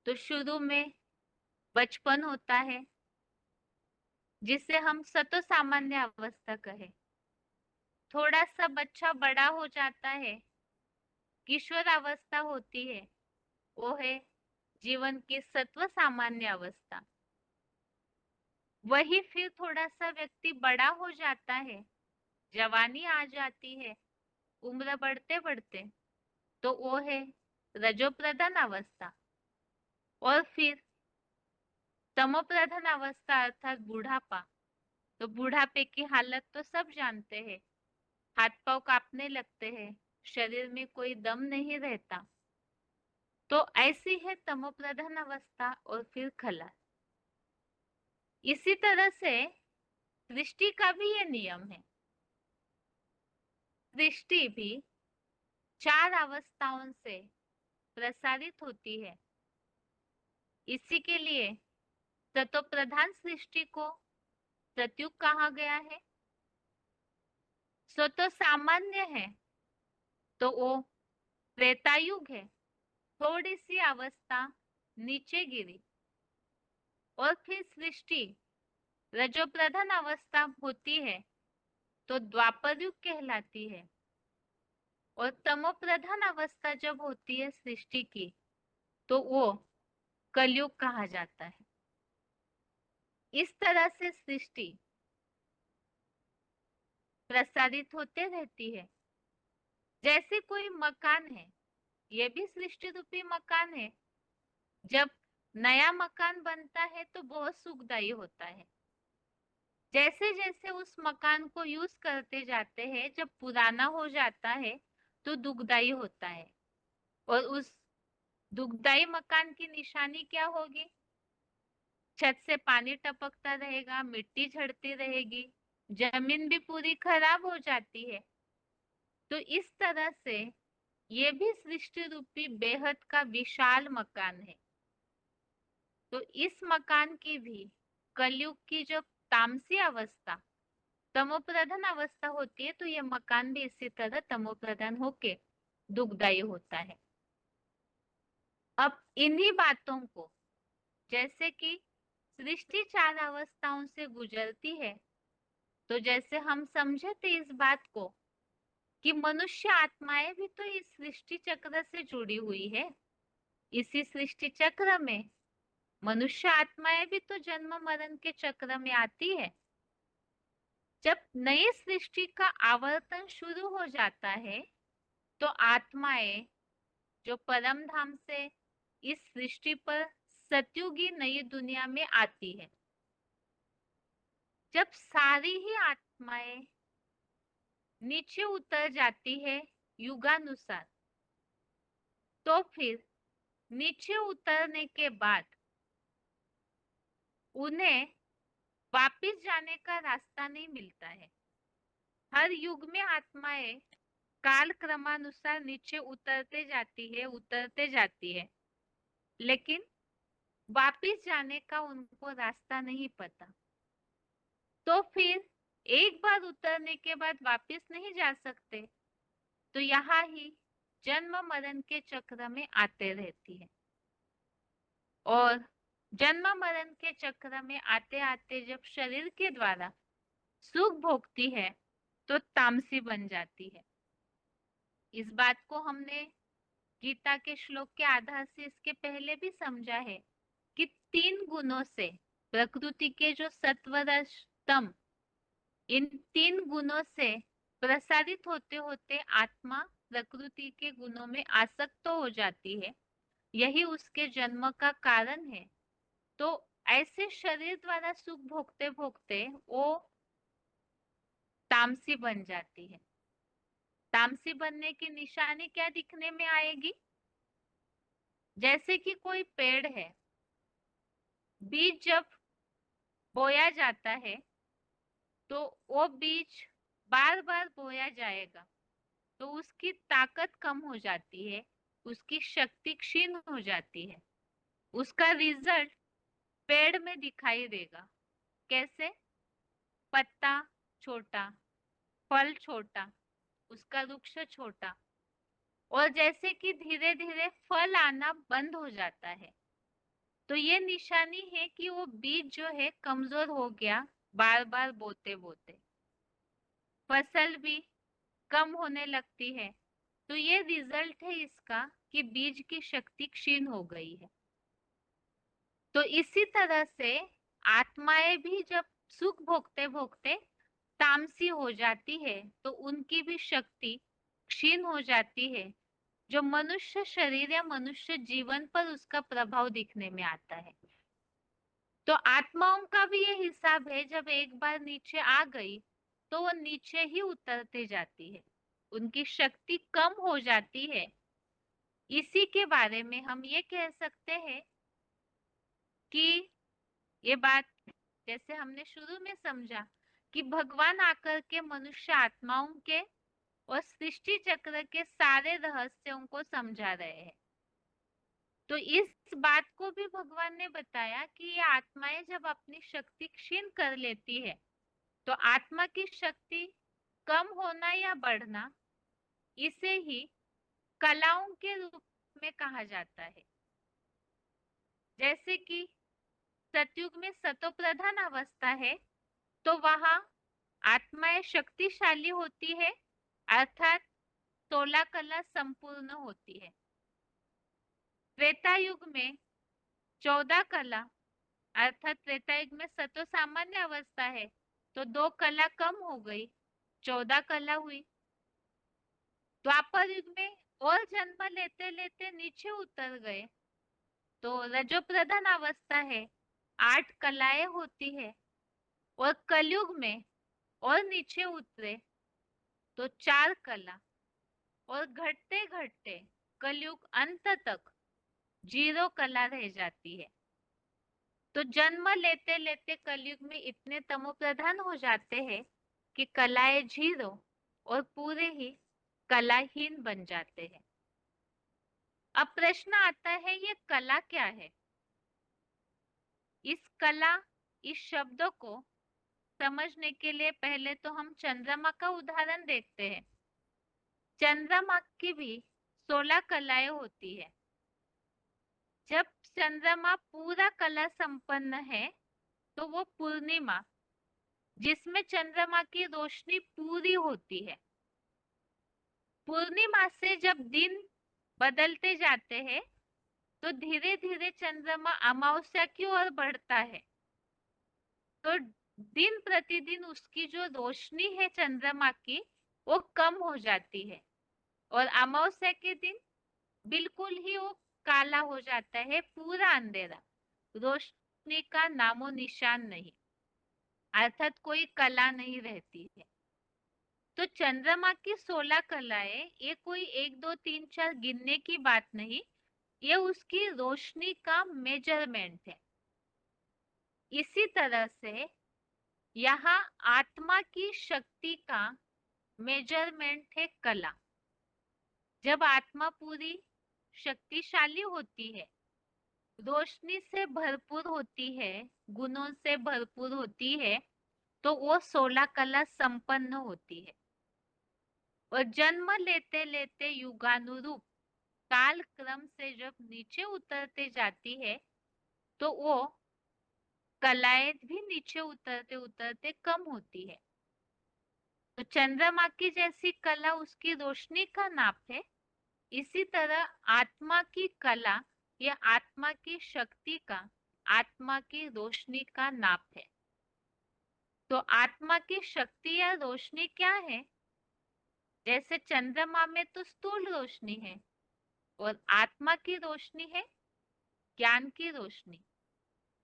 तो शुरू में बचपन होता है जिसे हम सतो सामान्य अवस्था कहे। थोड़ा सा बच्चा बड़ा हो जाता है, किशोर अवस्था होती है, वो है जीवन की सत्व सामान्य अवस्था। वही फिर थोड़ा सा व्यक्ति बड़ा हो जाता है, जवानी आ जाती है, उम्र बढ़ते बढ़ते, तो वो है रजो प्रधान अवस्था। और फिर तमो प्रधान अवस्था अर्थात बुढ़ापा। तो बुढ़ापे की हालत तो सब जानते हैं, हाथ पांव कांपने लगते हैं, शरीर में कोई दम नहीं रहता। तो ऐसी है तमो प्रधान अवस्था और फिर खला। इसी तरह से सृष्टि का भी ये नियम है। सृष्टि भी 4 अवस्थाओं से प्रसारित होती है। इसी के लिए सतो प्रधान सृष्टि को सतयुग कहा गया है। सो तो सामान्य है तो वो त्रेतायुग है, थोड़ी सी अवस्था नीचे गिरी। और फिर सृष्टि रजो प्रधान अवस्था होती है तो द्वापर युग कहलाती है। और तमो प्रधान अवस्था जब होती है सृष्टि की, तो वो कलयुग कहा जाता है। इस तरह से सृष्टि प्रसारित होते रहती है। जैसे कोई मकान है, ये भी सृष्टि रूपी मकान है। जब नया मकान बनता है तो बहुत सुखदायी होता है। जैसे जैसे उस मकान को यूज करते जाते हैं, जब पुराना हो जाता है तो दुखदाई होता है। और उस दुखदाई मकान की निशानी क्या होगी? छत से पानी टपकता रहेगा, मिट्टी झड़ती रहेगी, जमीन भी पूरी खराब हो जाती है। तो इस तरह से ये भी सृष्टि रूपी बेहद का विशाल मकान है। तो इस मकान की भी कलयुग की जो तामसी अवस्था, तमोप्रधान अवस्था होती है, तो ये मकान भी इसी तरह तमोप्रधान होके दुखदायी होता है। अब इन्हीं बातों को, जैसे कि सृष्टि 4 अवस्थाओं से गुजरती है, तो जैसे हम समझे थे इस बात को कि मनुष्य आत्माएं भी तो इस सृष्टि चक्र से जुड़ी हुई है। इसी सृष्टि चक्र में मनुष्य आत्माएं भी तो जन्म मरण के चक्र में आती है। जब नई सृष्टि का आवर्तन शुरू हो जाता है तो आत्माएं जो परम धाम से इस सृष्टि पर सतयुगी नई दुनिया में आती है। जब सारी ही आत्माएं नीचे उतर जाती है युगानुसार, तो फिर नीचे उतरने के बाद उन्हें वापिस जाने का रास्ता नहीं मिलता है। हर युग में आत्माएं काल क्रमानुसार नीचे उतरते जाती है, लेकिन वापिस जाने का उनको रास्ता नहीं पता। तो फिर एक बार उतरने के बाद वापिस नहीं जा सकते, तो यहाँ ही जन्म मरण के चक्र में आते रहती है। और जन्म मरण के चक्र में आते आते जब शरीर के द्वारा सुख भोगती है तो तामसी बन जाती है। इस बात को हमने गीता के श्लोक के आधार से इसके पहले भी समझा है कि 3 गुणों से प्रकृति के जो सत्व रज तम, इन 3 गुणों से प्रसारित होते होते आत्मा प्रकृति के गुणों में आसक्त हो जाती है। यही उसके जन्म का कारण है। तो ऐसे शरीर द्वारा सुख भोगते भोगते वो तामसी बन जाती है। तामसी बनने की निशानी क्या दिखने में आएगी? जैसे कि कोई पेड़ है, बीज जब बोया जाता है तो वो बीज बार बार बोया जाएगा तो उसकी ताकत कम हो जाती है, उसकी शक्ति क्षीण हो जाती है। उसका रिजल्ट पेड़ में दिखाई देगा। कैसे? पत्ता छोटा, फल छोटा, उसका वृक्ष छोटा। और जैसे कि धीरे धीरे फल आना बंद हो जाता है, तो ये निशानी है कि वो बीज जो है कमजोर हो गया बार बार बोते बोते। फसल भी कम होने लगती है, तो ये रिजल्ट है इसका कि बीज की शक्ति क्षीण हो गई है। तो इसी तरह से आत्माएं भी जब सुख भोगते भोगते तामसी हो जाती है तो उनकी भी शक्ति क्षीण हो जाती है, जो मनुष्य शरीर या मनुष्य जीवन पर उसका प्रभाव दिखने में आता है। तो आत्माओं का भी ये हिसाब है, जब एक बार नीचे आ गई तो वो नीचे ही उतरते जाती है, उनकी शक्ति कम हो जाती है। इसी के बारे में हम ये कह सकते हैं कि ये बात जैसे हमने शुरू में समझा कि भगवान आकर के मनुष्य आत्माओं के और सृष्टि चक्र के सारे रहस्यों को समझा रहे हैं। तो इस बात को भी भगवान ने बताया कि ये आत्माएं जब अपनी शक्ति क्षीण कर लेती है तो आत्मा की शक्ति कम होना या बढ़ना, इसे ही कलाओं के रूप में कहा जाता है। जैसे कि सतयुग में सतो प्रधान अवस्था है तो वहां आत्माएं शक्तिशाली होती है, अर्थात 16 कला संपूर्ण होती है। त्रेता युग में 14 कला, अर्थात त्रेता युग में सतो सामान्य अवस्था है तो 2 कला कम हो गई, 14 कला हुई। द्वापर युग में और जन्म लेते लेते नीचे उतर गए तो रजो प्रधान अवस्था है, 8 कलाएं होती है। और कलयुग में और नीचे उतरे तो 4 कला, और घटते घटते कलयुग अंत तक 0 कला रह जाती है। तो जन्म लेते लेते कलयुग में इतने तमो प्रधान हो जाते हैं कि कलाएं 0 और पूरे ही कलाहीन बन जाते हैं। अब प्रश्न आता है ये कला क्या है? इस कला, इस शब्द को समझने के लिए पहले तो हम चंद्रमा का उदाहरण देखते हैं। चंद्रमा की भी 16 कलाएं होती है। जब चंद्रमा पूरा कला संपन्न है तो वो पूर्णिमा, जिसमें चंद्रमा की रोशनी पूरी होती है, पूर्णिमा से जब दिन बदलते जाते हैं तो धीरे धीरे चंद्रमा अमावस्या की ओर बढ़ता है। तो दिन प्रतिदिन उसकी जो रोशनी है चंद्रमा की वो कम हो जाती है और अमावस्या के दिन बिल्कुल ही वो काला हो जाता है, पूरा अंधेरा, रोशनी का नामो निशान नहीं, अर्थात कोई कला नहीं रहती है। तो चंद्रमा की 16 कलाएं ये कोई 1 2 3 4 गिनने की बात नहीं, ये उसकी रोशनी का मेजरमेंट है। इसी तरह से यहाँ आत्मा की शक्ति का मेजरमेंट है कला। जब आत्मा पूरी शक्तिशाली होती है, रोशनी से भरपूर होती है, गुणों से भरपूर होती है, तो वो 16 कला संपन्न होती है। और जन्म लेते लेते युगानुरूप काल क्रम से जब नीचे उतरते जाती है तो वो कलाएं भी नीचे उतरते उतरते कम होती है। तो चंद्रमा की जैसी कला उसकी रोशनी का नाप है, इसी तरह आत्मा की कला या आत्मा की शक्ति का आत्मा की रोशनी का नाप है। तो आत्मा की शक्ति या रोशनी क्या है? जैसे चंद्रमा में तो स्थूल रोशनी है और आत्मा की रोशनी है ज्ञान की रोशनी।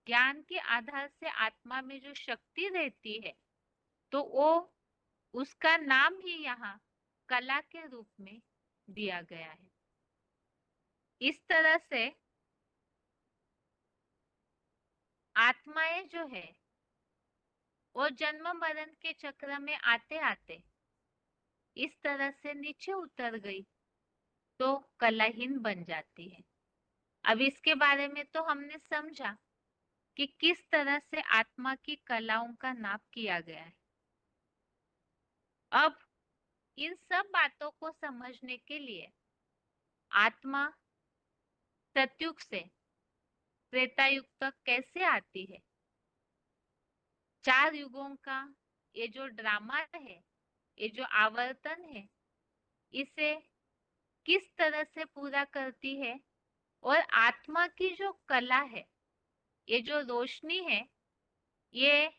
ज्ञान के आधार से आत्मा में जो शक्ति रहती है तो वो उसका नाम ही यहाँ कला के रूप में दिया गया है। इस तरह से आत्माएं जो है वो जन्म मरण के चक्र में आते आते इस तरह से नीचे उतर गई तो कलाहीन बन जाती है। अब इसके बारे में तो हमने समझा कि किस तरह से आत्मा की कलाओं का नाप किया गया है। अब इन सब बातों को समझने के लिए आत्मा सतयुग से त्रेतायुग तक कैसे आती है, 4 युगों का ये जो ड्रामा है, ये जो आवर्तन है, इसे किस तरह से पूरा करती है, और आत्मा की जो कला है, ये जो रोशनी है, ये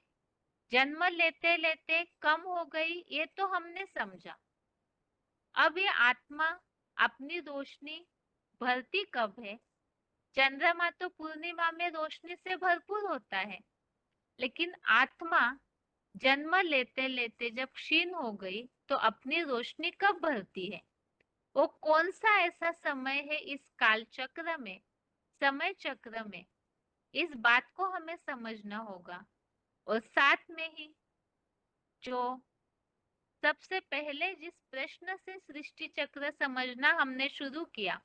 जन्म लेते लेते कम हो गई, ये तो हमने समझा। अब ये आत्मा अपनी रोशनी भरती कब है? चंद्रमा तो पूर्णिमा में रोशनी से भरपूर होता है, लेकिन आत्मा जन्म लेते लेते जब क्षीण हो गई तो अपनी रोशनी कब भरती है? वो कौन सा ऐसा समय है इस काल चक्र में, समय चक्र में? इस बात को हमें समझना होगा। और साथ में ही जो सबसे पहले जिस प्रश्न से सृष्टि चक्र समझना हमने शुरू किया,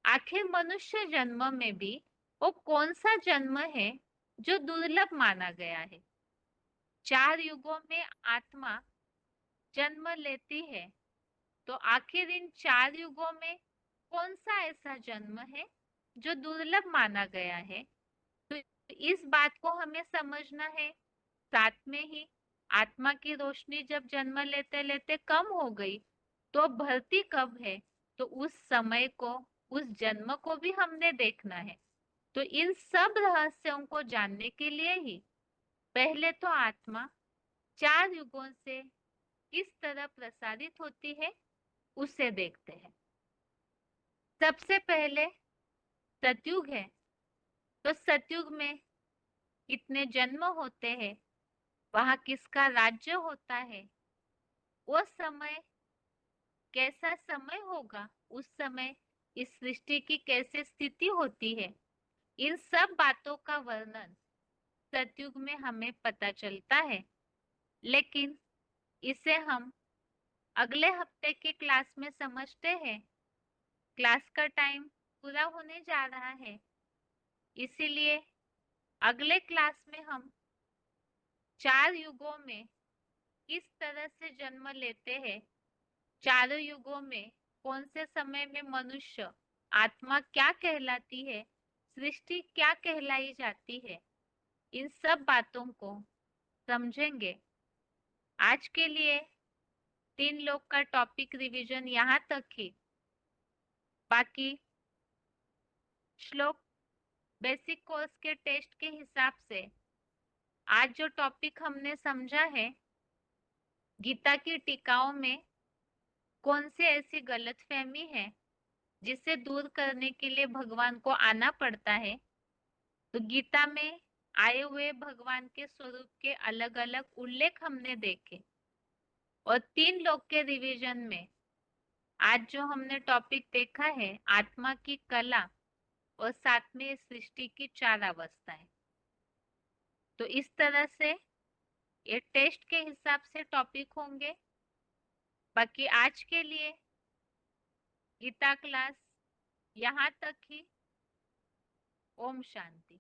आखिर मनुष्य जन्म में भी वो कौन सा जन्म है जो दुर्लभ माना गया है? 4 युगों में आत्मा जन्म लेती है, तो आखिर इन 4 युगों में कौन सा ऐसा जन्म है जो दुर्लभ माना गया है? तो इस बात को हमें समझना है। साथ में ही आत्मा की रोशनी जब जन्म लेते लेते कम हो गई तो भरती कब है, तो उस समय को, उस जन्म को भी हमने देखना है। तो इन सब रहस्यों को जानने के लिए ही पहले तो आत्मा 4 युगों से किस तरह प्रसारित होती है उसे देखते हैं। सबसे पहले सतयुग है। तो सतयुग में कितने जन्म होते हैं, वहां किसका राज्य होता है, वो समय कैसा समय होगा, उस समय इस सृष्टि की कैसे स्थिति होती है, इन सब बातों का वर्णन सतयुग में हमें पता चलता है। लेकिन इसे हम अगले हफ्ते के क्लास में समझते हैं। क्लास का टाइम पूरा होने जा रहा है, इसीलिए अगले क्लास में हम 4 युगों में किस तरह से जन्म लेते हैं, चारों युगों में कौन से समय में मनुष्य आत्मा क्या कहलाती है, सृष्टि क्या कहलाई जाती है, इन सब बातों को समझेंगे। आज के लिए तीन लोग का टॉपिक रिवीजन यहाँ तक ही। बाकी श्लोक बेसिक कोर्स के टेस्ट के हिसाब से आज जो टॉपिक हमने समझा है, गीता की टीकाओं में कौन सी ऐसी गलतफहमी है जिसे दूर करने के लिए भगवान को आना पड़ता है। तो गीता में आए हुए भगवान के स्वरूप के अलग अलग उल्लेख हमने देखे, और तीन लोक के रिवीजन में आज जो हमने टॉपिक देखा है, आत्मा की कला और साथ में सृष्टि की चार अवस्थाएं। तो इस तरह से ये टेस्ट के हिसाब से टॉपिक होंगे। बाकी आज के लिए गीता क्लास यहाँ तक ही। ओम शांति।